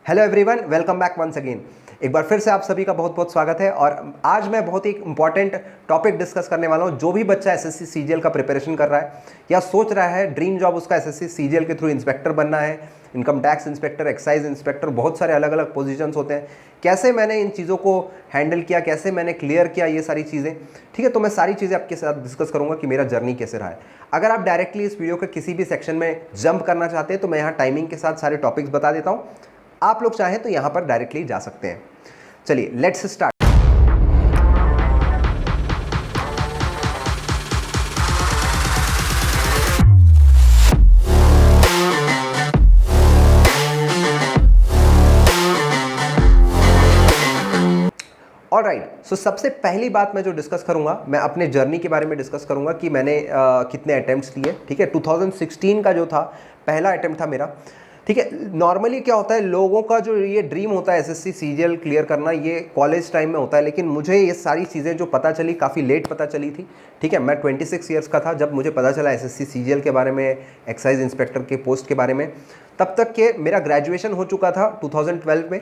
Hello everyone, welcome back once again. एक बार फिर से आप सभी का बहुत बहुत स्वागत है। और आज मैं बहुत ही इंपॉर्टेंट टॉपिक डिस्कस करने वाला हूं। जो भी बच्चा एसएससी सीजीएल का प्रिपरेशन कर रहा है या सोच रहा है, ड्रीम जॉब उसका एसएससी सीजीएल के थ्रू इंस्पेक्टर बनना है, income tax inspector, excise inspector, बहुत सारे अलग अलग पोजीशंस होते हैं। कैसे मैंने इन चीज़ों को हैंडल किया, कैसे मैंने क्लियर किया, ये सारी चीज़ें, ठीक है। तो मैं सारी चीज़ें आपके साथ डिस्कस करूंगा कि मेरा जर्नी कैसे रहा है। अगर आप डायरेक्टली इस वीडियो के किसी भी सेक्शन में जंप करना चाहते हैं तो मैं यहाँ टाइमिंग के साथ सारे टॉपिक्स बता देता हूँ। आप लोग चाहें तो यहां पर डायरेक्टली जा सकते हैं। चलिए लेट्स स्टार्ट। ऑलराइट, सो सबसे पहली बात मैं जो डिस्कस करूंगा, मैं अपने जर्नी के बारे में डिस्कस करूंगा कि मैंने कितने अटेम्प्ट्स लिए। ठीक है, 2016 का जो था पहला अटेम्प्ट था मेरा। ठीक है, नॉर्मली क्या होता है, लोगों का जो ये ड्रीम होता है एसएससी सीजीएल क्लियर करना, ये कॉलेज टाइम में होता है। लेकिन मुझे ये सारी चीज़ें जो पता चली, काफ़ी लेट पता चली थी। ठीक है, मैं 26 ईयर्स का था जब मुझे पता चला एसएससी सीजीएल के बारे में, एक्साइज इंस्पेक्टर के पोस्ट के बारे में। तब तक के मेरा ग्रेजुएशन हो चुका था 2012 में,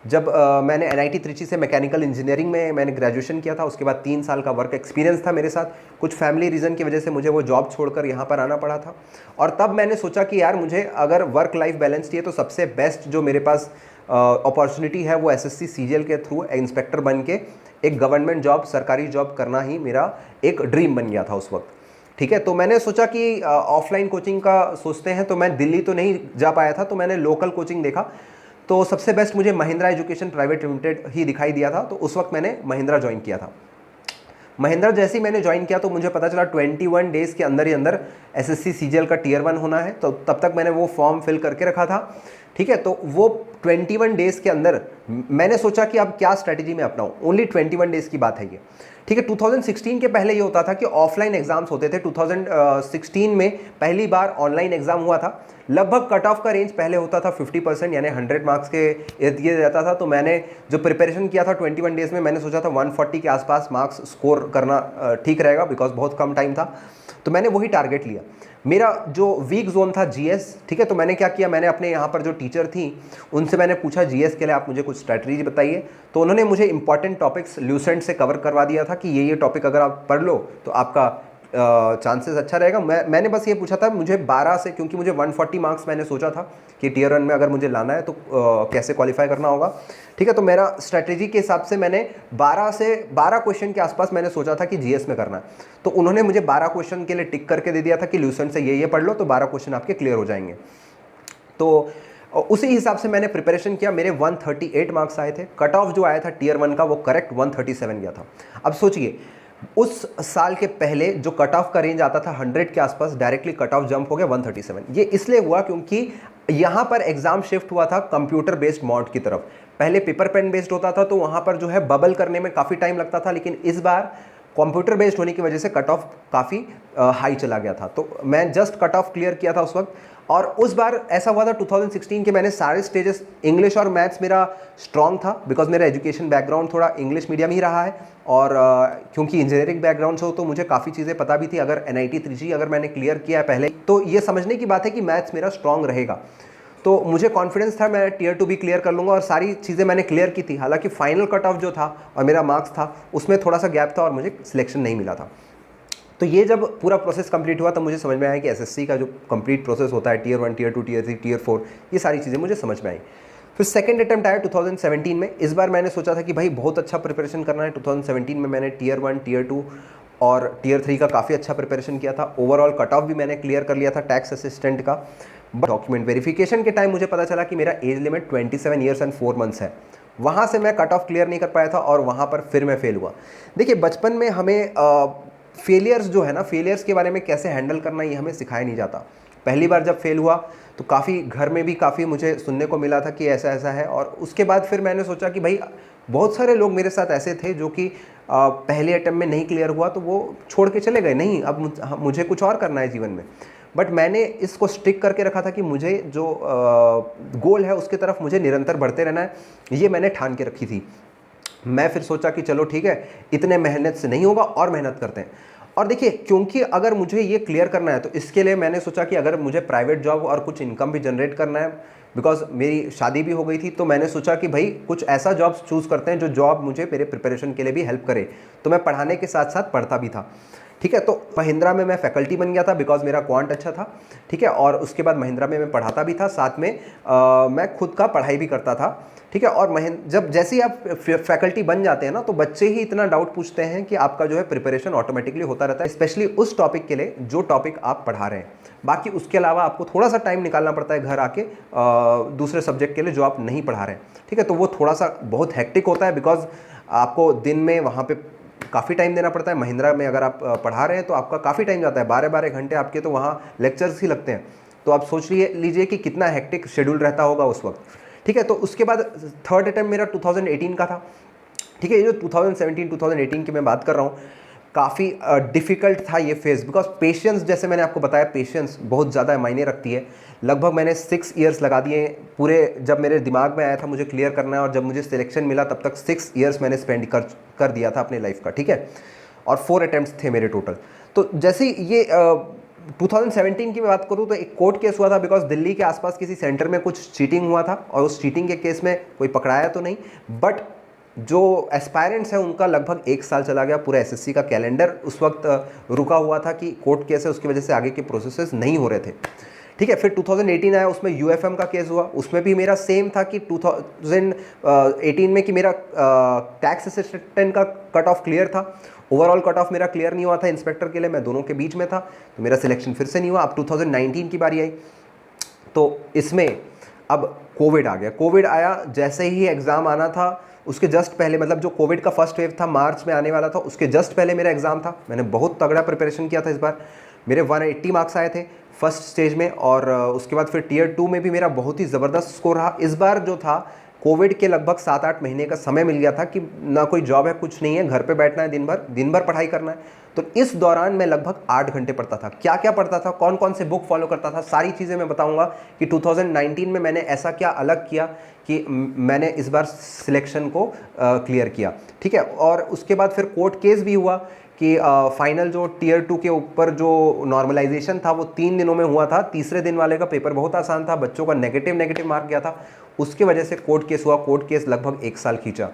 जब मैंने एनआईटी त्रिची से मैकेनिकल इंजीनियरिंग में मैंने ग्रेजुएशन किया था। उसके बाद 3 साल का वर्क एक्सपीरियंस था मेरे साथ। कुछ फैमिली रीज़न की वजह से मुझे वो जॉब छोड़कर यहाँ पर आना पड़ा था। और तब मैंने सोचा कि यार, मुझे अगर वर्क लाइफ बैलेंस चाहिए तो सबसे बेस्ट जो मेरे पास अपॉर्चुनिटी है वो एसएससी सीजीएल के थ्रू इंस्पेक्टर बन के एक गवर्नमेंट जॉब, सरकारी जॉब करना ही मेरा एक ड्रीम बन गया था उस वक्त। ठीक है, तो मैंने सोचा कि ऑफलाइन कोचिंग का सोचते हैं, तो मैं दिल्ली तो नहीं जा पाया था, तो मैंने लोकल कोचिंग देखा। तो सबसे बेस्ट मुझे महिंद्रा एजुकेशन प्राइवेट लिमिटेड ही दिखाई दिया था। तो उस वक्त मैंने महिंद्रा ज्वाइन किया था। महिंद्रा जैसे ही मैंने ज्वाइन किया तो मुझे पता चला 21 डेज़ के अंदर ही अंदर एसएससी सीजीएल का टियर 1 होना है। तो तब तक मैंने वो फॉर्म फिल करके रखा था। ठीक है, तो वो 21 डेज़ के अंदर मैंने सोचा कि अब क्या स्ट्रैटेजी में अपनाऊं। ओनली 21 डेज़ की बात है ये। ठीक है, 2016 के पहले ये होता था कि ऑफलाइन एग्जाम्स होते थे। 2016 में पहली बार ऑनलाइन एग्जाम हुआ था। लगभग कट ऑफ का रेंज पहले होता था 50%, यानी 100 मार्क्स के इर्द गिर्द रहता था। तो मैंने जो प्रिपरेशन किया था 21 डेज़ में, मैंने सोचा था 140 के आसपास मार्क्स स्कोर करना ठीक रहेगा, बिकॉज बहुत कम टाइम था। तो मैंने वही टारगेट लिया। मेरा जो वीक जोन था जीएस। ठीक है, तो मैंने क्या किया, मैंने अपने यहाँ पर जो टीचर थी उनसे मैंने पूछा जीएस के लिए आप मुझे कुछ स्ट्रैटेजी बताइए। तो उन्होंने मुझे इंपॉर्टेंट टॉपिक्स ल्यूसेंट से कवर करवा दिया था कि ये टॉपिक अगर आप पढ़ लो तो आपका चांसेस अच्छा रहेगा। मैंने बस ये पूछा था मुझे 12 से, क्योंकि मुझे 140 मार्क्स मैंने सोचा था कि टियर 1 में अगर मुझे लाना है तो कैसे क्वालिफाई करना होगा। ठीक है, तो मेरा स्ट्रेटेजी के हिसाब से मैंने 12 क्वेश्चन के आसपास मैंने सोचा था कि जीएस में करना है। तो उन्होंने मुझे 12 क्वेश्चन के लिए टिक करके दे दिया था कि ल्यूसेंट से ये पढ़ लो तो 12 क्वेश्चन आपके क्लियर हो जाएंगे। तो उसी हिसाब से मैंने प्रिपरेशन किया। मेरे 138 मार्क्स आए थे। कट ऑफ जो आया था टियर 1 का वो करेक्ट 137 गया था। अब सोचिए, उस साल के पहले जो कट ऑफ का रेंज आता था 100 के आसपास, डायरेक्टली कट ऑफ जंप हो गया 137। ये इसलिए हुआ क्योंकि यहाँ पर एग्जाम शिफ्ट हुआ था कंप्यूटर बेस्ड मोड की तरफ। पहले पेपर पेन बेस्ड होता था तो वहाँ पर जो है बबल करने में काफ़ी टाइम लगता था, लेकिन इस बार कंप्यूटर बेस्ड होने की वजह से कट ऑफ काफ़ी हाई चला गया था। तो मैं जस्ट कट ऑफ क्लियर किया था उस वक्त। और उस बार ऐसा हुआ था 2016 के मैंने सारे स्टेजेस, इंग्लिश और मैथ्स मेरा स्ट्रॉन्ग था, बिकॉज मेरा एजुकेशन बैकग्राउंड थोड़ा इंग्लिश मीडियम ही रहा है। और क्योंकि इंजीनियरिंग बैकग्राउंड से हो तो मुझे काफ़ी चीज़ें पता भी थी। अगर एनआईटी त्रिची अगर मैंने क्लियर किया है पहले, तो ये समझने की बात है कि मैथ्स मेरा स्ट्रॉन्ग रहेगा। तो मुझे कॉन्फिडेंस था मैं टियर 2 भी क्लियर कर लूँगा, और सारी चीज़ें मैंने क्लियर की थी। हालांकि फाइनल कट ऑफ जो था और मेरा मार्क्स था उसमें थोड़ा सा गैप था और मुझे सिलेक्शन नहीं मिला था। तो ये जब पूरा प्रोसेस कंप्लीट हुआ तब मुझे समझ में आया कि एसएससी का जो कंप्लीट प्रोसेस होता है, टियर 1, टियर 2, टियर 3, टियर 4, ये सारी चीज़ें मुझे समझ में आई। फिर सेकंड अटेम्प्ट आया 2017 में। इस बार मैंने सोचा था कि भाई बहुत अच्छा प्रिपरेशन करना है। 2017 में मैंने टियर 1, टियर 2 और टियर 3 का काफ़ी अच्छा प्रिपरेशन किया था। ओवरऑल कट ऑफ भी मैंने क्लियर कर लिया था टैक्स असिस्टेंट का। डॉक्यूमेंट वेरिफिकेशन के टाइम मुझे पता चला कि मेरा age limit 27 years and 4 months है। वहाँ से मैं कट ऑफ क्लियर नहीं कर पाया था और वहाँ पर फिर मैं फेल हुआ। देखिए, बचपन में हमें फेलियर्स जो है ना, फेलियर्स के बारे में कैसे हैंडल करना ये हमें सिखाया नहीं जाता। पहली बार जब फेल हुआ तो काफ़ी घर में भी काफ़ी मुझे सुनने को मिला था कि ऐसा ऐसा है। और उसके बाद फिर मैंने सोचा कि भाई बहुत सारे लोग मेरे साथ ऐसे थे जो कि पहले अटेम्प्ट में नहीं क्लियर हुआ तो वो छोड़ के चले गए, नहीं अब मुझे कुछ और करना है जीवन में। बट मैंने इसको स्टिक करके रखा था कि मुझे जो गोल है उसकी तरफ मुझे निरंतर बढ़ते रहना है, ये मैंने ठान के रखी थी। मैं फिर सोचा कि चलो ठीक है, इतने मेहनत से नहीं होगा और मेहनत करते हैं। और देखिए, क्योंकि अगर मुझे ये क्लियर करना है तो इसके लिए मैंने सोचा कि अगर मुझे प्राइवेट जॉब और कुछ इनकम भी जनरेट करना है, बिकॉज मेरी शादी भी हो गई थी, तो मैंने सोचा कि भाई कुछ ऐसा जॉब चूज़ करते हैं जो जॉब मुझे मेरे प्रिपरेशन के लिए भी हेल्प करे। तो मैं पढ़ाने के साथ साथ पढ़ता भी था, ठीक है। तो महिंद्रा में मैं फैकल्टी बन गया था बिकॉज मेरा क्वांट अच्छा था, ठीक है। और उसके बाद महिंद्रा में मैं पढ़ाता भी था, साथ में मैं खुद का पढ़ाई भी करता था, ठीक है। और जब जैसे ही आप फैकल्टी बन जाते हैं ना, तो बच्चे ही इतना डाउट पूछते हैं कि आपका जो है प्रिपरेशन ऑटोमेटिकली होता रहता है, स्पेशली उस टॉपिक के लिए जो टॉपिक आप पढ़ा रहे हैं। बाकी उसके अलावा आपको थोड़ा सा टाइम निकालना पड़ता है घर आके दूसरे सब्जेक्ट के लिए जो आप नहीं पढ़ा रहे हैं, ठीक है। तो वो थोड़ा सा बहुत हेक्टिक होता है, बिकॉज आपको दिन में वहाँ पे काफ़ी टाइम देना पड़ता है। महिंद्रा में अगर आप पढ़ा रहे हैं तो आपका काफ़ी टाइम जाता है, 12-12 घंटे आपके तो वहाँ लेक्चर्स ही लगते हैं। तो आप सोच लीजिए कि कितना हेक्टिक शेड्यूल रहता होगा उस वक्त, ठीक है। तो उसके बाद थर्ड अटैम्प्ट मेरा 2018 का था, ठीक है। ये जो 2017-2018 की मैं बात कर रहा हूँ, काफ़ी डिफ़िकल्ट था ये फेज़, बिकॉज पेशेंस, जैसे मैंने आपको बताया, पेशेंस बहुत ज़्यादा मायने रखती है। लगभग मैंने 6 ईयर्स लगा दिए पूरे, जब मेरे दिमाग में आया था मुझे क्लियर करना है, और जब मुझे सिलेक्शन मिला तब तक 6 ईयर्स मैंने स्पेंड कर दिया था अपने लाइफ का, ठीक है। और 4 अटैम्प्ट्स थे मेरे टोटल। तो जैसे ये 2017 की मैं बात करूँ तो एक कोर्ट केस हुआ था, बिकॉज दिल्ली के आसपास किसी सेंटर में कुछ चीटिंग हुआ था, और उस चीटिंग के केस में कोई पकड़ाया तो नहीं, बट जो एस्पायरेंट्स हैं उनका लगभग 1 साल चला गया। पूरा एसएससी का कैलेंडर उस वक्त रुका हुआ था कि कोर्ट केस है, उसकी वजह से आगे के प्रोसेसेस नहीं हो रहे थे, ठीक है। फिर 2018 आया, उसमें यूएफएम का केस हुआ, उसमें भी मेरा सेम था कि 2018 में कि मेरा टैक्स असिस्टेंट का कट ऑफ क्लियर था, ओवरऑल कट ऑफ मेरा क्लियर नहीं हुआ था इंस्पेक्टर के लिए, मैं दोनों के बीच में था, तो मेरा सिलेक्शन फिर से नहीं हुआ। अब 2019 की बारी आई, तो इसमें अब कोविड आ गया। कोविड आया, जैसे ही एग्ज़ाम आना था उसके जस्ट पहले, मतलब जो कोविड का फर्स्ट वेव था मार्च में आने वाला था, उसके जस्ट पहले मेरा एग्ज़ाम था। मैंने बहुत तगड़ा प्रिपरेशन किया था इस बार, मेरे 180 मार्क्स आए थे फर्स्ट स्टेज में, और उसके बाद फिर टियर 2 में भी मेरा बहुत ही ज़बरदस्त स्कोर रहा। इस बार जो था, कोविड के लगभग 7-8 महीने का समय मिल गया था कि ना कोई जॉब है, कुछ नहीं है, घर पे बैठना है, दिन भर पढ़ाई करना है। तो इस दौरान मैं लगभग 8 घंटे पढ़ता था। क्या क्या पढ़ता था, कौन कौन से बुक फॉलो करता था, सारी चीज़ें मैं बताऊंगा कि 2019 में मैंने ऐसा क्या अलग किया कि मैंने इस बार सिलेक्शन को क्लियर किया, ठीक है। और उसके बाद फिर कोर्ट केस भी हुआ कि फाइनल जो टियर 2 के ऊपर जो नॉर्मलाइजेशन था वो 3 दिनों में हुआ था। तीसरे दिन वाले का पेपर बहुत आसान था, बच्चों का नेगेटिव मार्क गया था, उसकी वजह से कोर्ट केस हुआ। कोर्ट केस लगभग 1 साल खींचा,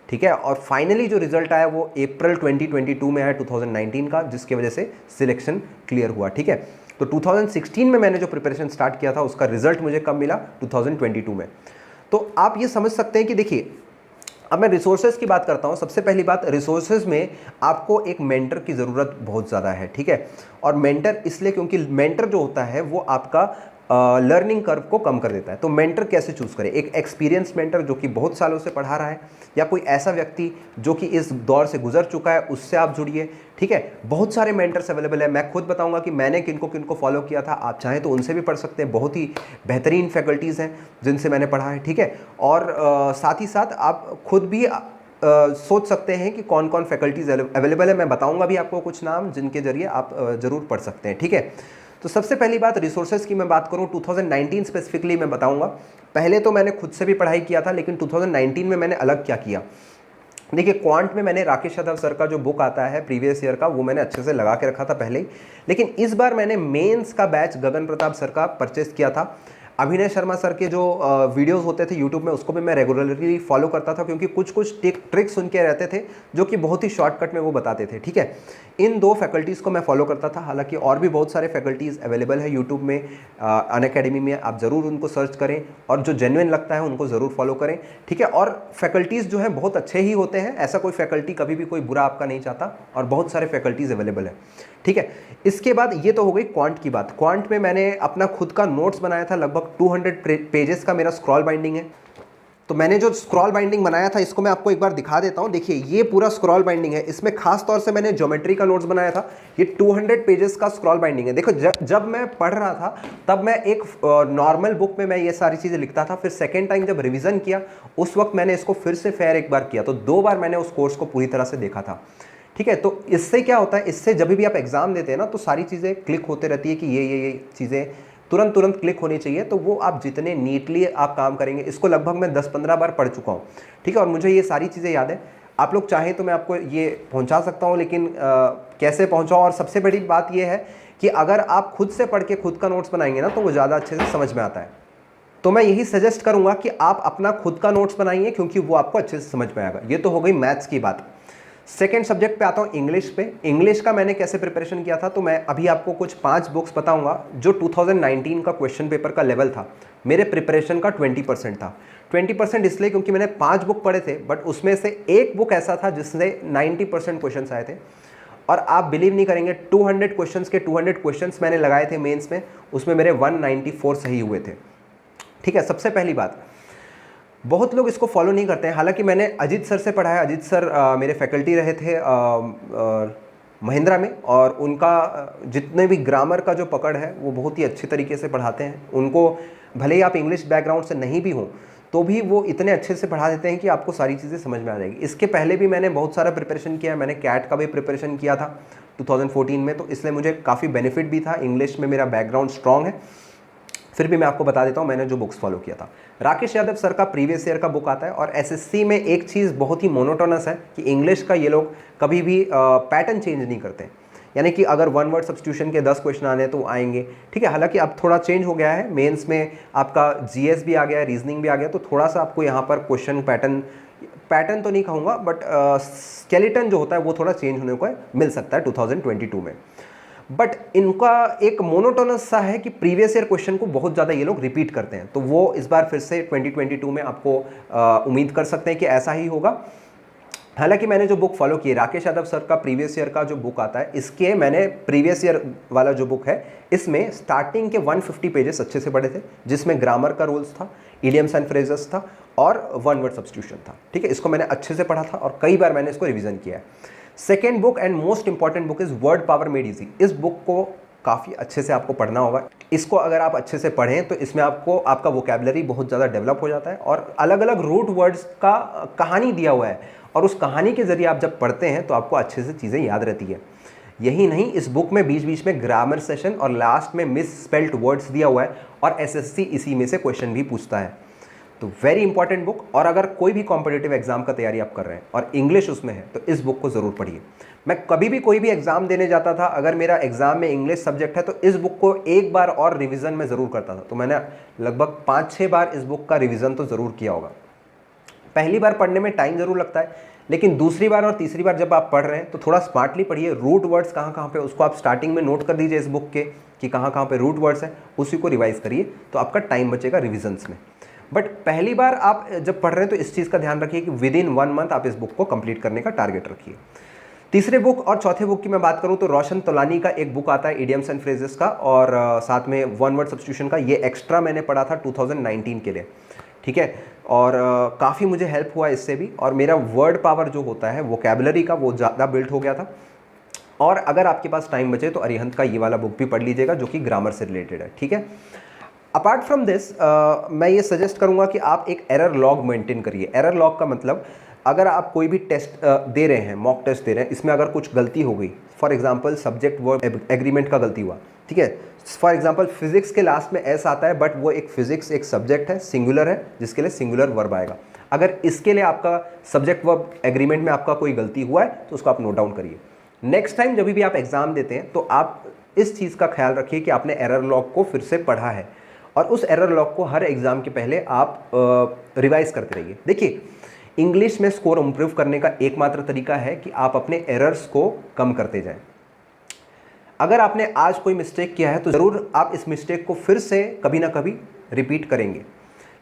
ठीक है। और फाइनली जो रिजल्ट आया वो अप्रैल 2022 में आया 2019 का, जिसकी वजह से सिलेक्शन क्लियर हुआ, ठीक है। तो 2016 में मैंने जो प्रिपरेशन स्टार्ट किया था उसका रिजल्ट मुझे कब मिला, 2022 में। तो आप ये समझ सकते हैं कि देखिए, अब मैं रिसोर्सेज की बात करता हूँ। सबसे पहली बात, रिसोर्सेज में आपको एक मेंटर की ज़रूरत बहुत ज़्यादा है, ठीक है। और मेंटर इसलिए क्योंकि मेंटर जो होता है वो आपका लर्निंग कर्व को कम कर देता है। तो मेंटर कैसे चूज़ करें? एक एक्सपीरियंस मेंटर जो कि बहुत सालों से पढ़ा रहा है, या कोई ऐसा व्यक्ति जो कि इस दौर से गुजर चुका है, उससे आप जुड़िए, ठीक है। बहुत सारे मेंटर्स अवेलेबल है, मैं खुद बताऊंगा कि मैंने किनको किनको फॉलो किया था। आप चाहें तो उनसे भी पढ़ सकते हैं, बहुत ही बेहतरीन फैकल्टीज़ हैं जिनसे मैंने पढ़ा है, ठीक है। और साथ ही साथ आप खुद भी सोच सकते हैं कि कौन कौन फैकल्टीज़ अवेलेबल है। मैं बताऊंगा भी आपको कुछ नाम जिनके जरिए आप ज़रूर पढ़ सकते हैं, ठीक है। तो सबसे पहली बात, रिसोर्सेज की मैं बात करूं 2019 स्पेसिफिकली मैं बताऊंगा। पहले तो मैंने खुद से भी पढ़ाई किया था, लेकिन 2019 में मैंने अलग क्या किया। देखिए, क्वांट में मैंने राकेश यादव सर का जो बुक आता है प्रीवियस ईयर का, वो मैंने अच्छे से लगा के रखा था पहले ही। लेकिन इस बार मैंने मेंस का बैच गगन प्रताप सर का परचेस किया था। अभिनय शर्मा सर के जो वीडियोस होते थे यूट्यूब में, उसको भी मैं रेगुलरली फॉलो करता था, क्योंकि कुछ ट्रिक्स उनके रहते थे जो कि बहुत ही शॉर्टकट में वो बताते थे, ठीक है। इन 2 फैकल्टीज़ को मैं फॉलो करता था। हालांकि और भी बहुत सारे फैकल्टीज़ अवेलेबल है यूट्यूब में, अनअकैडमी में, आप ज़रूर उनको सर्च करें और जो जेन्युइन लगता है उनको ज़रूर फॉलो करें, ठीक है। और फैकल्टीज़ जो हैं बहुत अच्छे ही होते हैं, ऐसा कोई फैकल्टी कभी भी कोई बुरा आपका नहीं चाहता, और बहुत सारे फैकल्टीज़ अवेलेबल है, ठीक है। इसके बाद ये तो हो गई क्वांट की बात। क्वांट में मैंने अपना खुद का नोट्स बनाया था, लगभग 200 पेजेस का मेरा स्क्रॉल बाइंडिंग है। तो मैंने जो स्क्रॉल बाइंडिंग बनाया था इसको मैं आपको एक बार दिखा देता हूं। देखिए, ये पूरा स्क्रॉल बाइंडिंग है, इसमें खास तौर से मैंने ज्योमेट्री का नोट्स बनाया था। ये 200 पेजेस का स्क्रॉल बाइंडिंग है। देखो, जब मैं पढ़ रहा था तब मैं एक नॉर्मल बुक में मैं ये सारी चीज़ें लिखता था, फिर सेकेंड टाइम जब रिविजन किया उस वक्त मैंने इसको फिर से फेयर एक बार किया, तो 2 बार मैंने उस कोर्स को पूरी तरह से देखा था, ठीक है। तो इससे क्या होता है, इससे जब भी आप एग्जाम देते हैं ना, तो सारी चीज़ें क्लिक होते रहती है कि ये चीज़ें तुरंत क्लिक होनी चाहिए। तो वो आप जितने नीटली आप काम करेंगे, इसको लगभग मैं 10-15 बार पढ़ चुका हूँ, ठीक है। और मुझे ये सारी चीज़ें याद है। आप लोग चाहें तो मैं आपको ये पहुंचा सकता हूं, लेकिन कैसे पहुंचाऊं। और सबसे बड़ी बात ये है कि अगर आप खुद से पढ़ के खुद का नोट्स बनाएंगे ना तो वो ज़्यादा अच्छे से समझ में आता है। तो मैं यही सजेस्ट करूंगा कि आप अपना खुद का नोट्स बनाइए, क्योंकि वो आपको अच्छे से समझ में आएगा। ये तो हो गई मैथ्स की बात। सेकेंड सब्जेक्ट पे आता हूँ, इंग्लिश पे। इंग्लिश का मैंने कैसे प्रिपरेशन किया था, तो मैं अभी आपको कुछ 5 बुक्स बताऊंगा जो 2019 का क्वेश्चन पेपर का लेवल था। मेरे प्रिपरेशन का 20% था। 20% इसलिए क्योंकि मैंने 5 बुक पढ़े थे, बट उसमें से एक बुक ऐसा था जिससे 90% क्वेश्चन आए थे। और आप बिलीव नहीं करेंगे, 200 क्वेश्चंस के 200 क्वेश्चंस मैंने लगाए थे मेंस में, उसमें मेरे 194 सही हुए थे। ठीक है, सबसे पहली बात, बहुत लोग इसको फॉलो नहीं करते हैं। हालांकि मैंने अजीत सर से पढ़ा है। अजीत सर मेरे फैकल्टी रहे थे महिंद्रा में, और उनका जितने भी ग्रामर का जो पकड़ है वो बहुत ही अच्छे तरीके से पढ़ाते हैं। उनको भले ही आप इंग्लिश बैकग्राउंड से नहीं भी हों तो भी वो इतने अच्छे से पढ़ा देते हैं कि आपको सारी चीज़ें समझ में आ जाएगी। इसके पहले भी मैंने बहुत सारा प्रिपरेशन किया है। मैंने कैट का भी प्रिपरेशन किया था 2014 में, तो इसलिए मुझे काफ़ी बेनिफिट भी था। इंग्लिश में मेरा बैकग्राउंड स्ट्रॉन्ग है। फिर भी मैं आपको बता देता हूँ मैंने जो बुक्स फॉलो किया था। राकेश यादव सर का प्रीवियस ईयर का बुक आता है। और एसएससी में एक चीज़ बहुत ही मोनोटोनस है कि इंग्लिश का ये लोग कभी भी पैटर्न चेंज नहीं करते। यानी कि अगर वन वर्ड सब्स्टिट्यूशन के 10 क्वेश्चन आने तो आएंगे, ठीक है। हालांकि अब थोड़ा चेंज हो गया है, मेंस में आपका जीएस भी आ गया है, रीजनिंग भी आ गया, तो थोड़ा सा आपको यहाँ पर क्वेश्चन पैटर्न तो नहीं कहूँगा, बट स्केलेटन जो होता है वो थोड़ा चेंज होने को मिल सकता है 2022 में। बट इनका एक मोनोटोनस सा है कि प्रीवियस ईयर क्वेश्चन को बहुत ज़्यादा ये लोग रिपीट करते हैं। तो वो इस बार फिर से 2022 में आपको उम्मीद कर सकते हैं कि ऐसा ही होगा। हालांकि मैंने जो बुक फॉलो की, राकेश यादव सर का प्रीवियस ईयर का जो बुक आता है, इसके मैंने प्रीवियस ईयर वाला जो बुक है इसमें स्टार्टिंग के 150 पेजेस अच्छे से पढ़े थे, जिसमें ग्रामर का रूल्स था, इडियम्स एंड फ्रेजेस था और वन वर्ड सब्स्टिट्यूशन था। ठीक है, इसको मैंने अच्छे से पढ़ा था और कई बार मैंने इसको रिवीजन किया है। Second book and most important book is word power made easy. इस बुक को काफ़ी अच्छे से आपको पढ़ना होगा। इसको अगर आप अच्छे से पढ़ें तो इसमें आपका वोकैबुलरी बहुत ज़्यादा डेवलप हो जाता है और अलग अलग रूट वर्ड्स का कहानी दिया हुआ है, और उस कहानी के ज़रिए आप जब पढ़ते हैं तो आपको अच्छे से चीज़ें याद रहती है। यही नहीं, इस बुक में बीच बीच में ग्रामर सेशन और लास्ट में मिस स्पेल्ड वर्ड्स दिया हुआ है, और एसएससी इसी में से क्वेश्चन भी पूछता है। तो वेरी इंपॉर्टेंट बुक। और अगर कोई भी कॉम्पिटिटिव एग्जाम का तैयारी आप कर रहे हैं और इंग्लिश उसमें है तो इस बुक को ज़रूर पढ़िए। मैं कभी भी कोई भी एग्जाम देने जाता था, अगर मेरा एग्जाम में इंग्लिश सब्जेक्ट है तो इस बुक को एक बार और रिवीजन में ज़रूर करता था। तो मैंने लगभग 5-6 बार इस बुक का रिवीजन तो ज़रूर किया होगा। पहली बार पढ़ने में टाइम ज़रूर लगता है, लेकिन दूसरी बार और तीसरी बार जब आप पढ़ रहे हैं तो थोड़ा स्मार्टली पढ़िए। रूट वर्ड्स कहाँ कहाँ पे, उसको आप स्टार्टिंग में नोट कर दीजिए इस बुक के कि कहाँ कहाँ पे रूट वर्ड्स है, उसी को रिवाइज करिए तो आपका टाइम बचेगा रिविजन्स में। बट पहली बार आप जब पढ़ रहे हैं तो इस चीज़ का ध्यान रखिए कि विद इन 1 मंथ आप इस बुक को कंप्लीट करने का टारगेट रखिए। तीसरे बुक और चौथे बुक की मैं बात करूं तो रोशन तोलानी का एक बुक आता है इडियम्स एंड फ्रेजेस का, और साथ में वन वर्ड सब्स्टिट्यूशन का। ये एक्स्ट्रा मैंने पढ़ा था 2019 के लिए, ठीक है। और काफ़ी मुझे हेल्प हुआ इससे भी, और मेरा वर्ड पावर जो होता है वोकैबुलरी का वो ज़्यादा बिल्ड हो गया था। और अगर आपके पास टाइम बचे तो अरिहंत का ये वाला बुक भी पढ़ लीजिएगा जो कि ग्रामर से रिलेटेड है, ठीक है। अपार्ट फ्रॉम दिस मैं ये सजेस्ट करूंगा कि आप एक एरर लॉग मेंटेन करिए। एरर लॉग का मतलब, अगर आप कोई भी टेस्ट दे रहे हैं, मॉक टेस्ट दे रहे हैं, इसमें अगर कुछ गलती हो गई, for example subject verb agreement का गलती हुआ, ठीक है। फॉर एग्जांपल फिजिक्स के लास्ट में एस आता है, बट वो एक फिजिक्स एक सब्जेक्ट है, सिंगुलर है, जिसके लिए सिंगुलर वर्ब आएगा। अगर इसके लिए आपका सब्जेक्ट वर्ब एग्रीमेंट में आपका कोई गलती हुआ है तो उसको आप नोट डाउन करिए। नेक्स्ट टाइम जब भी आप एग्जाम देते हैं तो आप इस चीज़ का ख्याल रखिए कि आपने एरर लॉग को फिर से पढ़ा है, और उस एरर लॉग को हर एग्जाम के पहले आप रिवाइज करते रहिए। देखिए, इंग्लिश में स्कोर इंप्रूव करने का एकमात्र तरीका है कि आप अपने एरर्स को कम करते जाएं। अगर आपने आज कोई मिस्टेक किया है तो ज़रूर आप इस मिस्टेक को फिर से कभी ना कभी रिपीट करेंगे,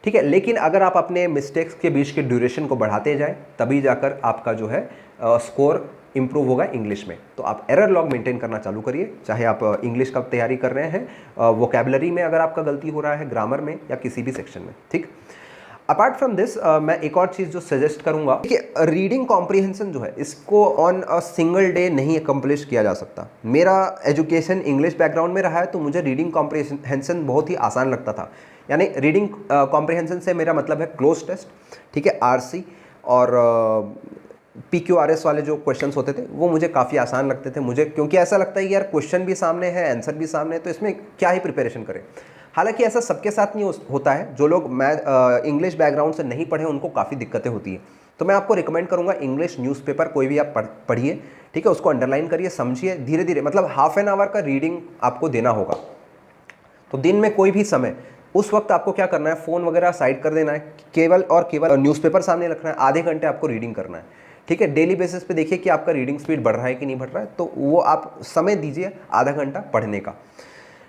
ठीक है। लेकिन अगर आप अपने मिस्टेक्स के बीच के ड्यूरेशन को बढ़ाते जाएं तभी जाकर आपका जो है स्कोर इंप्रूव होगा इंग्लिश में। तो आप एरर लॉग मेंटेन करना चालू करिए, चाहे आप इंग्लिश का तैयारी कर रहे हैं, वोकैबुलरी में अगर आपका गलती हो रहा है, ग्रामर में, या किसी भी सेक्शन में, ठीक। अपार्ट फ्रॉम दिस मैं एक और चीज़ जो सजेस्ट करूंगा कि रीडिंग कॉम्प्रिहेंशन जो है इसको ऑन अ सिंगल डे नहीं अकम्प्लिश किया जा सकता। मेरा एजुकेशन इंग्लिश बैकग्राउंड में रहा है तो मुझे रीडिंग कॉम्प्रिहेंशन बहुत ही आसान लगता था। यानी रीडिंग कॉम्प्रिहेंशन से मेरा मतलब है क्लोज टेस्ट, ठीक है, आरसी और PQRS वाले जो क्वेश्चंस होते थे वो मुझे काफ़ी आसान लगते थे मुझे, क्योंकि ऐसा लगता है कि यार क्वेश्चन भी सामने है, आंसर भी सामने है, तो इसमें क्या ही प्रिपरेशन करें। हालांकि ऐसा सबके साथ नहीं होता है। जो लोग इंग्लिश बैकग्राउंड से नहीं पढ़े उनको काफ़ी दिक्कतें होती हैं, तो मैं आपको रिकमेंड करूंगा इंग्लिश न्यूज़पेपर कोई भी आप पढ़िए, ठीक है, उसको अंडरलाइन करिए, समझिए, धीरे धीरे, मतलब हाफ एन आवर का रीडिंग आपको देना होगा। तो दिन में कोई भी समय, उस वक्त आपको क्या करना है, फ़ोन वगैरह साइड कर देना है, केवल और केवल न्यूज़पेपर सामने रखना है, आधे घंटे आपको रीडिंग करना है, ठीक है। डेली बेसिस पे देखिए कि आपका रीडिंग स्पीड बढ़ रहा है कि नहीं बढ़ रहा है, तो वो आप समय दीजिए आधा घंटा पढ़ने का,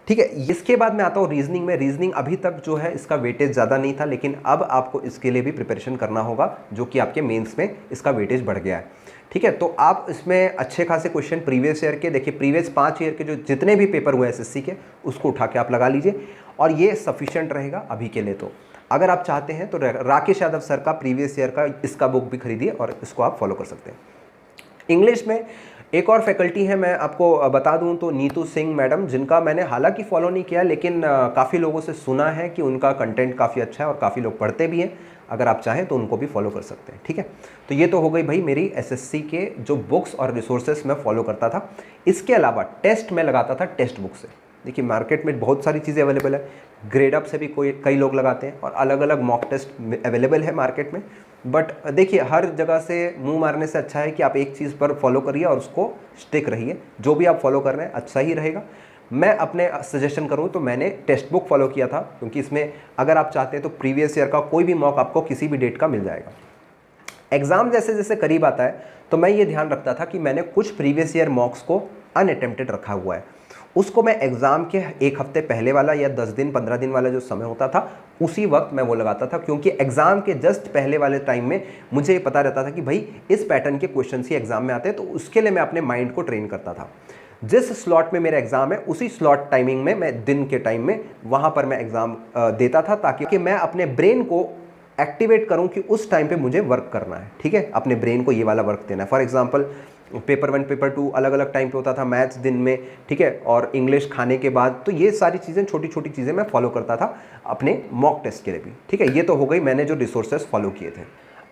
ठीक है। इसके बाद मैं आता हूँ रीजनिंग में। रीजनिंग अभी तक जो है इसका वेटेज ज़्यादा नहीं था, लेकिन अब आपको इसके लिए भी प्रिपरेशन करना होगा, जो कि आपके मेंस में इसका वेटेज बढ़ गया है, ठीक है। तो आप इसमें अच्छे खासे क्वेश्चन प्रीवियस ईयर के, देखिए प्रीवियस 5 ईयर के जो जितने भी पेपर हुए एसएससी के, उसको उठा के आप लगा लीजिए, और ये सफिशिएंट रहेगा अभी के लिए। तो अगर आप चाहते हैं तो राकेश यादव सर का प्रीवियस ईयर का इसका बुक भी खरीदिए और इसको आप फॉलो कर सकते हैं। इंग्लिश में एक और फैकल्टी है, मैं आपको बता दूं तो नीतू सिंह मैडम, जिनका मैंने हालांकि फॉलो नहीं किया, लेकिन काफ़ी लोगों से सुना है कि उनका कंटेंट काफ़ी अच्छा है और काफ़ी लोग पढ़ते भी हैं। अगर आप चाहें तो उनको भी फॉलो कर सकते हैं, ठीक है। तो ये तो हो गई भाई मेरी एसएससी के जो बुक्स और रिसोर्सेस मैं फॉलो करता था। इसके अलावा टेस्ट में लगाता था टेक्स्ट बुक से। देखिए मार्केट में बहुत सारी चीज़ें अवेलेबल है, ग्रेड अप से भी कई लोग लगाते हैं, और अलग अलग मॉक टेस्ट अवेलेबल है मार्केट में। बट देखिए हर जगह से मुंह मारने से अच्छा है कि आप एक चीज़ पर फॉलो करिए और उसको स्टिक रहिए। जो भी आप फॉलो कर रहे हैं अच्छा ही रहेगा। मैं अपने सजेशन करूं तो मैंने टेक्स्ट बुक फॉलो किया था, क्योंकि इसमें अगर आप चाहते हैं तो प्रीवियस ईयर का कोई भी मॉक आपको किसी भी डेट का मिल जाएगा। एग्ज़ाम जैसे जैसे करीब आता है तो मैं ये ध्यान रखता था कि मैंने कुछ प्रीवियस ईयर मॉक्स को अनअटेम्प्टेड रखा हुआ है, उसको मैं एग्ज़ाम के एक हफ्ते पहले वाला या 10 दिन 15 दिन वाला जो समय होता था उसी वक्त मैं वो लगाता था, क्योंकि एग्ज़ाम के जस्ट पहले वाले टाइम में मुझे ये पता रहता था कि भाई इस पैटर्न के क्वेश्चन ही एग्ज़ाम में आते हैं। तो उसके लिए मैं अपने माइंड को ट्रेन करता था। जिस स्लॉट में मेरा एग्ज़ाम है उसी स्लॉट टाइमिंग में, मैं दिन के टाइम में वहाँ पर मैं एग्ज़ाम देता था, ताकि मैं अपने ब्रेन को एक्टिवेट करूँ कि उस टाइम पर मुझे वर्क करना है, ठीक है, अपने ब्रेन को ये वाला वर्क देना है। फॉर एग्जाम्पल पेपर 1 पेपर 2 अलग अलग टाइम पे होता था, मैथ्स दिन में, ठीक है, और इंग्लिश खाने के बाद। तो ये सारी चीज़ें छोटी छोटी चीज़ें मैं फॉलो करता था अपने मॉक टेस्ट के लिए भी, ठीक है। ये तो हो गई मैंने जो रिसोर्सेज फॉलो किए थे।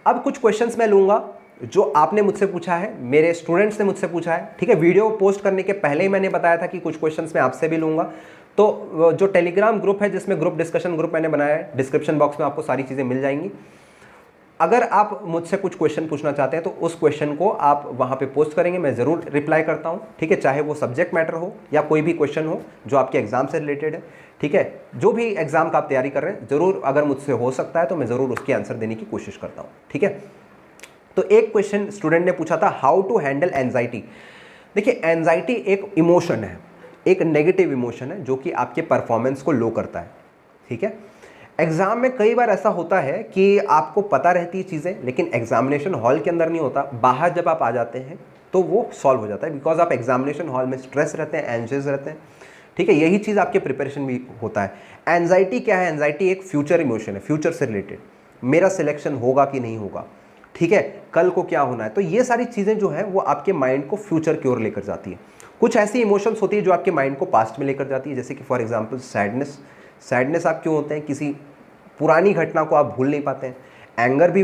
अब कुछ क्वेश्चंस मैं लूँगा जो आपने मुझसे पूछा है, मेरे स्टूडेंट्स ने मुझसे पूछा है, ठीक है। वीडियो पोस्ट करने के पहले ही मैंने बताया था कि कुछ क्वेश्चंस मैं आपसे भी लूँगा। तो जो टेलीग्राम ग्रुप है, जिसमें ग्रुप डिस्कशन ग्रुप मैंने बनाया है, डिस्क्रिप्शन बॉक्स में आपको सारी चीज़ें मिल जाएंगी। अगर आप मुझसे कुछ क्वेश्चन पूछना चाहते हैं तो उस क्वेश्चन को आप वहाँ पे पोस्ट करेंगे, मैं ज़रूर रिप्लाई करता हूँ, ठीक है। चाहे वो सब्जेक्ट मैटर हो या कोई भी क्वेश्चन हो जो आपके एग्जाम से रिलेटेड है, ठीक है। जो भी एग्जाम का आप तैयारी कर रहे हैं, ज़रूर अगर मुझसे हो सकता है तो मैं ज़रूर उसके आंसर देने की कोशिश करता हूँ, ठीक है। तो एक क्वेश्चन स्टूडेंट ने पूछा था, हाउ टू हैंडल एंजाइटी। देखिए एंजाइटी एक इमोशन है, एक नेगेटिव इमोशन है जो कि आपके परफॉर्मेंस को लो करता है, ठीक है। एग्ज़ाम में कई बार ऐसा होता है कि आपको पता रहती है चीज़ें, लेकिन एग्जामिनेशन हॉल के अंदर नहीं होता, बाहर जब आप आ जाते हैं तो वो सॉल्व हो जाता है, बिकॉज आप एग्जामिनेशन हॉल में स्ट्रेस रहते हैं, एंशियस रहते हैं, ठीक है। यही चीज़ आपके प्रिपरेशन भी होता है। एंजाइटी क्या है? एंजाइटी एक फ्यूचर इमोशन है, फ्यूचर से रिलेटेड, मेरा सिलेक्शन होगा कि नहीं होगा, ठीक है, कल को क्या होना है। तो ये सारी चीज़ें जो है वो आपके माइंड को फ्यूचर की ओर लेकर जाती है। कुछ ऐसी इमोशंस होती है जो आपके माइंड को पास्ट में लेकर जाती है, जैसे कि फॉर एग्जाम्पल सैडनेस आप क्यों होते हैं? किसी पुरानी घटना को आप भूल नहीं पाते हैं। एंगर भी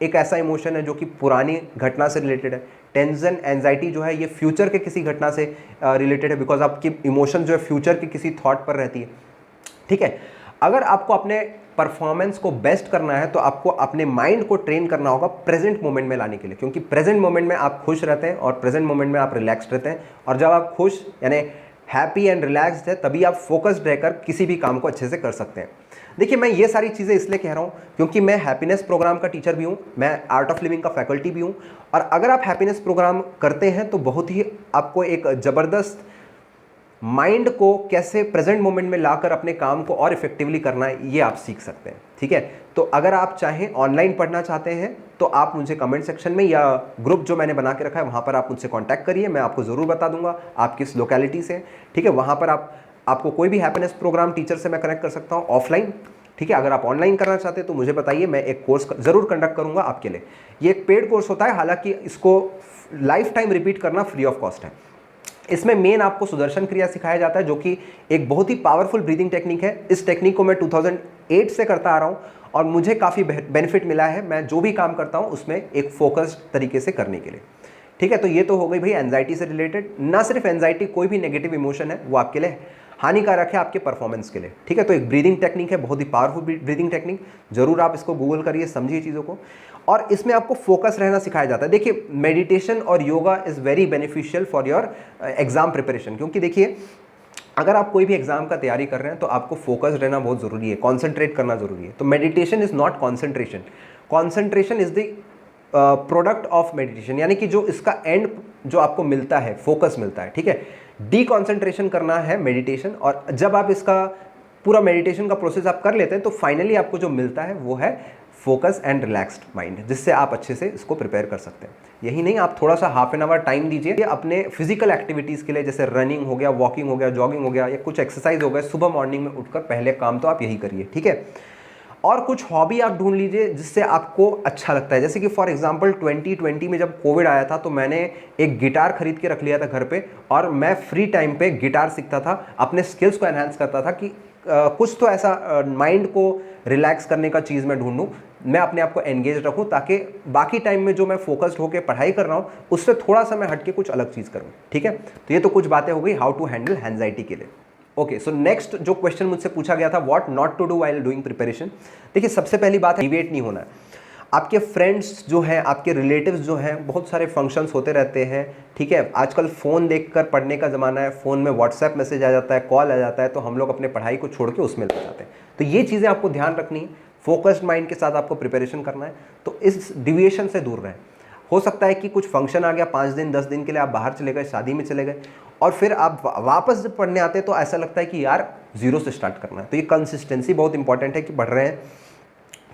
एक ऐसा इमोशन है जो कि पुरानी घटना से रिलेटेड है। टेंशन, एंजाइटी जो है ये फ्यूचर के किसी घटना से रिलेटेड है, बिकॉज आपकी इमोशन जो है फ्यूचर के किसी थॉट पर रहती है, ठीक है। अगर आपको अपने परफॉर्मेंस को बेस्ट करना है तो आपको अपने माइंड को ट्रेन करना होगा प्रेजेंट मोमेंट में लाने के लिए, क्योंकि प्रेजेंट मोमेंट में आप खुश रहते हैं और प्रेजेंट मोमेंट में आप रिलैक्स्ड रहते हैं। और जब आप खुश यानी हैप्पी एंड रिलैक्स्ड है, तभी आप फोकस्ड रहकर किसी भी काम को अच्छे से कर सकते हैं। देखिए मैं ये सारी चीज़ें इसलिए कह रहा हूँ क्योंकि मैं हैप्पीनेस प्रोग्राम का टीचर भी हूँ, मैं आर्ट ऑफ लिविंग का फैकल्टी भी हूँ। और अगर आप हैप्पीनेस प्रोग्राम करते हैं तो बहुत ही आपको एक ज़बरदस्त माइंड को कैसे प्रेजेंट मोमेंट में लाकर अपने काम को और इफेक्टिवली करना है ये आप सीख सकते हैं, ठीक है। तो अगर आप चाहें ऑनलाइन पढ़ना चाहते हैं तो आप मुझे कमेंट सेक्शन में या ग्रुप जो मैंने बना के रखा है वहाँ पर आप मुझसे कांटेक्ट करिए, मैं आपको ज़रूर बता दूंगा आप किस लोकेलिटी से, ठीक है। वहाँ पर आपको कोई भी हैप्पीनेस प्रोग्राम टीचर से मैं कनेक्ट कर सकता हूँ ऑफलाइन, ठीक है। अगर आप ऑनलाइन करना चाहते हैं तो मुझे बताइए, मैं एक कोर्स ज़रूर कंडक्ट करूँगा आपके लिए। ये एक पेड कोर्स होता है, हालांकि इसको लाइफ टाइम रिपीट करना फ्री ऑफ कॉस्ट है। इसमें मेन आपको सुदर्शन क्रिया सिखाया जाता है जो कि एक बहुत ही पावरफुल ब्रीदिंग टेक्निक है। इस टेक्निक को मैं 2008 से करता आ रहा हूँ और मुझे काफ़ी बेनिफिट मिला है। मैं जो भी काम करता हूँ उसमें एक फोकस्ड तरीके से करने के लिए, ठीक है। तो ये तो हो गई भाई एंजाइटी से रिलेटेड। ना सिर्फ एंजाइटी, कोई भी नेगेटिव इमोशन है वो आपके लिए हानिकारक है आपके परफॉर्मेंस के लिए, ठीक है। तो एक ब्रीदिंग टेक्निक है, बहुत ही पावरफुल ब्रीदिंग टेक्निक, जरूर आप इसको गूगल करिए, समझिए चीज़ों को। और इसमें आपको फोकस रहना सिखाया जाता है। देखिए मेडिटेशन और yoga is very beneficial for your exam preparation, क्योंकि देखिए अगर आप कोई भी एग्जाम का तैयारी कर रहे हैं तो आपको फोकस रहना बहुत ज़रूरी है, कॉन्सेंट्रेट करना ज़रूरी है। तो meditation is not concentration, concentration is the product of meditation, यानी कि जो इसका एंड जो आपको मिलता है, फोकस मिलता है, ठीक है। डी कॉन्सेंट्रेशन करना है मेडिटेशन, और जब आप इसका पूरा मेडिटेशन का प्रोसेस आप कर लेते हैं तो फाइनली आपको जो मिलता है वो है फोकस एंड रिलैक्स्ड माइंड, जिससे आप अच्छे से इसको प्रिपेयर कर सकते हैं। यही नहीं, आप थोड़ा सा हाफ एन आवर टाइम दीजिए अपने फिजिकल एक्टिविटीज़ के लिए, जैसे रनिंग हो गया, वॉकिंग हो गया, जॉगिंग हो गया, या कुछ एक्सरसाइज हो गया। सुबह मॉर्निंग में उठकर पहले काम तो आप यही करिए, ठीक है। और कुछ हॉबी आप ढूंढ लीजिए जिससे आपको अच्छा लगता है। जैसे कि फॉर एग्जांपल 2020 में जब कोविड आया था तो मैंने एक गिटार खरीद के रख लिया था घर पे, और मैं फ्री टाइम पे गिटार सीखता था, अपने स्किल्स को एनहांस करता था कि कुछ तो ऐसा माइंड को रिलैक्स करने का चीज़ मैं ढूंढूं, मैं अपने आप को एंगेज रखूं, ताकि बाकी टाइम में जो मैं फोकस्ड होकर पढ़ाई कर रहा हूं उससे थोड़ा सा मैं हटके कुछ अलग चीज़ करूं, ठीक है। तो ये तो कुछ बातें हो गई हाउ टू हैंडल एंजाइटी के लिए। ओके, सो नेक्स्ट जो क्वेश्चन मुझसे पूछा गया था, what not to do while doing preparation. देखिए सबसे पहली बात है डिविएट नहीं होना है। आपके फ्रेंड्स जो हैं, आपके रिलेटिव्स जो हैं, बहुत सारे फंक्शंस होते रहते हैं, ठीक है। आजकल फ़ोन देखकर पढ़ने का ज़माना है, फ़ोन में व्हाट्सएप मैसेज आ जाता है, कॉल आ जाता है, तो हम लोग अपने पढ़ाई को छोड़ के उसमें लग जाते हैं। तो ये चीज़ें आपको ध्यान रखनी है, फोकस्ड माइंड के साथ आपको प्रिपरेशन करना है, तो इस डिविएशन से दूर रहें। हो सकता है कि कुछ फंक्शन आ गया, 5 दिन 10 दिन के लिए आप बाहर चले गए, शादी में चले गए, और फिर आप वापस जब पढ़ने आते हैं तो ऐसा लगता है कि यार जीरो से स्टार्ट करना है। तो ये कंसिस्टेंसी बहुत इंपॉर्टेंट है कि पढ़ रहे हैं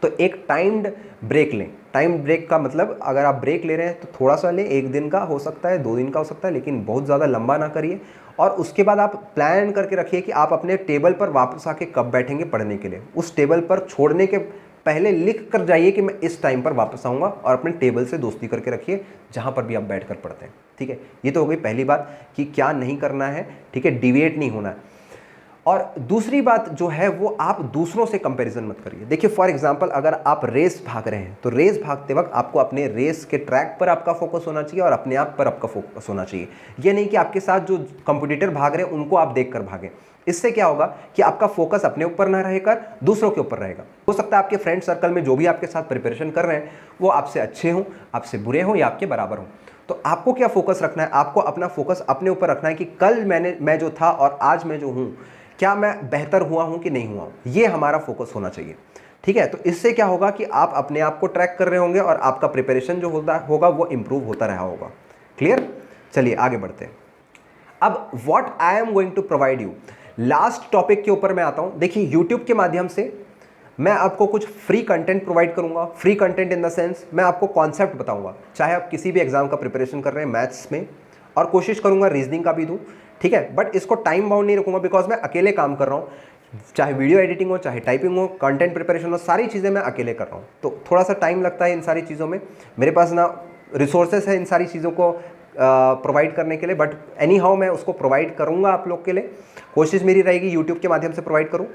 तो एक टाइम्ड ब्रेक लें। टाइम ब्रेक का मतलब अगर आप ब्रेक ले रहे हैं तो थोड़ा सा लें, 1 दिन का हो सकता है, 2 दिन का हो सकता है, लेकिन बहुत ज़्यादा लंबा ना करिए। और उसके बाद आप प्लान करके रखिए कि आप अपने टेबल पर वापस आके कब बैठेंगे पढ़ने के लिए। उस टेबल पर छोड़ने के पहले लिख कर जाइए कि मैं इस टाइम पर वापस आऊँगा, और अपने टेबल से दोस्ती करके रखिए जहाँ पर भी आप बैठ कर पढ़ते हैं, ठीक है। ये तो हो गई पहली बात कि क्या नहीं करना है, ठीक है, डिविएट नहीं होना है। और दूसरी बात जो है वो आप दूसरों से कंपैरिजन मत करिए। देखिए फॉर एग्जांपल अगर आप रेस भाग रहे हैं तो रेस भागते वक्त आपको अपने रेस के ट्रैक पर आपका फोकस होना चाहिए और अपने आप पर आपका फोकस होना चाहिए। ये नहीं कि आपके साथ जो कंपटीटर भाग रहे हैं उनको आप देखकर भागें। इससे क्या होगा कि आपका फोकस अपने ऊपर ना रहेगा, दूसरों के ऊपर रहेगा। हो सकता है आपके फ्रेंड सर्कल में जो भी आपके साथ प्रिपरेशन कर रहे हैं वो आपसे अच्छे हों, आपसे बुरे हों या आपके बराबर हों। तो आपको क्या फोकस रखना है, आपको अपना फोकस अपने ऊपर रखना है कि कल मैं जो था और आज मैं जो हूँ, क्या मैं बेहतर हुआ हूं कि नहीं हुआ हूं, ये हमारा फोकस होना चाहिए, ठीक है। तो इससे क्या होगा कि आप अपने आप को ट्रैक कर रहे होंगे और आपका प्रिपरेशन जो होगा वो इंप्रूव होता रहा होगा। क्लियर? चलिए आगे बढ़ते हैं। अब what I am going to provide you, last topic के ऊपर मैं आता हूं। देखिए यूट्यूब के माध्यम से मैं आपको कुछ फ्री कंटेंट प्रोवाइड करूंगा। Free content in the sense मैं आपको कॉन्सेप्ट बताऊंगा, चाहे आप किसी भी एग्जाम का प्रिपरेशन कर रहे हैं मैथ्स में, और कोशिश करूंगा रीजनिंग का भी दूं, ठीक है। बट इसको टाइम बाउंड नहीं रखूंगा बिकॉज मैं अकेले काम कर रहा हूँ, चाहे वीडियो एडिटिंग हो, चाहे टाइपिंग हो, कंटेंट प्रिपरेशन हो, सारी चीज़ें मैं अकेले कर रहा हूँ। तो थोड़ा सा टाइम लगता है इन सारी चीज़ों में, मेरे पास ना रिसोर्सेस है इन सारी चीज़ों को प्रोवाइड करने के लिए, बट एनी हाउ मैं उसको प्रोवाइड करूँगा आप लोग के लिए। कोशिश मेरी रहेगी यूट्यूब के माध्यम से प्रोवाइड करूँ,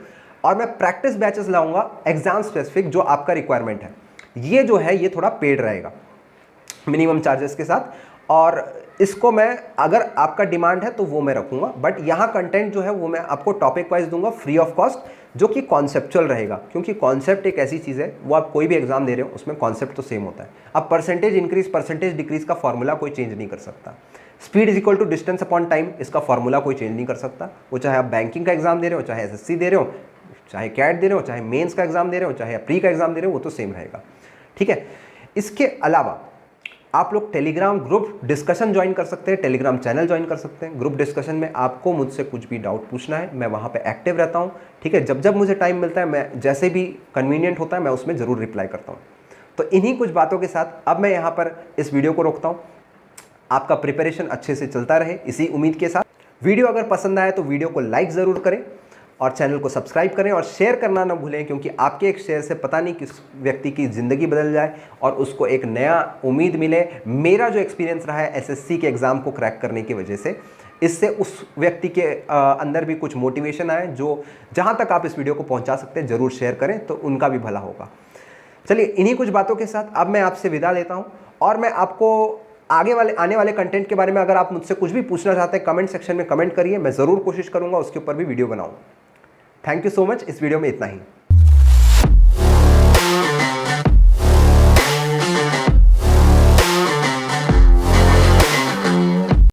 और मैं प्रैक्टिस बैचेस लाऊंगा एग्जाम स्पेसिफिक जो आपका रिक्वायरमेंट है। ये जो है ये थोड़ा पेड रहेगा मिनिमम चार्जेस के साथ, और इसको मैं अगर आपका डिमांड है तो वो मैं रखूंगा। बट यहाँ कंटेंट जो है वो मैं आपको टॉपिक वाइज दूंगा फ्री ऑफ कॉस्ट, जो कि कॉन्सेप्चुअल रहेगा, क्योंकि कॉन्सेप्ट एक ऐसी चीज़ है, वो आप कोई भी एग्जाम दे रहे हो उसमें कॉन्सेप्ट तो सेम होता है। अब परसेंटेज इंक्रीज परसेंटेज डिक्रीज का फॉर्मूला कोई चेंज नहीं कर सकता। Speed is equal to distance upon time, इसका फॉर्मूला कोई चेंज नहीं कर सकता। वो चाहे आप बैंकिंग का एग्जाम दे रहे हो, चाहे SSC दे रहे हो, चाहे कैट दे रहे हो, चाहे मेंस का एग्जाम दे रहे हो, चाहे प्री का एग्जाम दे रहे हो, वो तो सेम रहेगा, ठीक है। इसके अलावा आप लोग टेलीग्राम ग्रुप डिस्कशन ज्वाइन कर सकते हैं, टेलीग्राम चैनल ज्वाइन कर सकते हैं। ग्रुप डिस्कशन में आपको मुझसे कुछ भी डाउट पूछना है, मैं वहाँ पे एक्टिव रहता हूँ, ठीक है। जब जब मुझे टाइम मिलता है, मैं जैसे भी कन्वीनियंट होता है मैं उसमें ज़रूर रिप्लाई करता हूँ। तो इन्हीं कुछ बातों के साथ अब मैं यहाँ पर इस वीडियो को रोकता हूँ। आपका प्रिपरेशन अच्छे से चलता रहे इसी उम्मीद के साथ। वीडियो अगर पसंद आए तो वीडियो को लाइक ज़रूर करें और चैनल को सब्सक्राइब करें और शेयर करना ना भूलें, क्योंकि आपके एक शेयर से पता नहीं किस व्यक्ति की ज़िंदगी बदल जाए और उसको एक नया उम्मीद मिले। मेरा जो एक्सपीरियंस रहा है SSC के एग्ज़ाम को क्रैक करने की वजह से, इससे उस व्यक्ति के अंदर भी कुछ मोटिवेशन आए। जो जहाँ तक आप इस वीडियो को पहुँचा सकते हैं ज़रूर शेयर करें, तो उनका भी भला होगा। चलिए इन्हीं कुछ बातों के साथ अब मैं आपसे विदा लेता हूँ, और मैं आपको आगे वाले आने वाले कंटेंट के बारे में अगर आप मुझसे कुछ भी पूछना चाहते हैं कमेंट सेक्शन में कमेंट करिए, मैं ज़रूर कोशिश करूँगा उसके ऊपर भी वीडियो बनाऊँ। थैंक यू सो मच, इस वीडियो में इतना ही।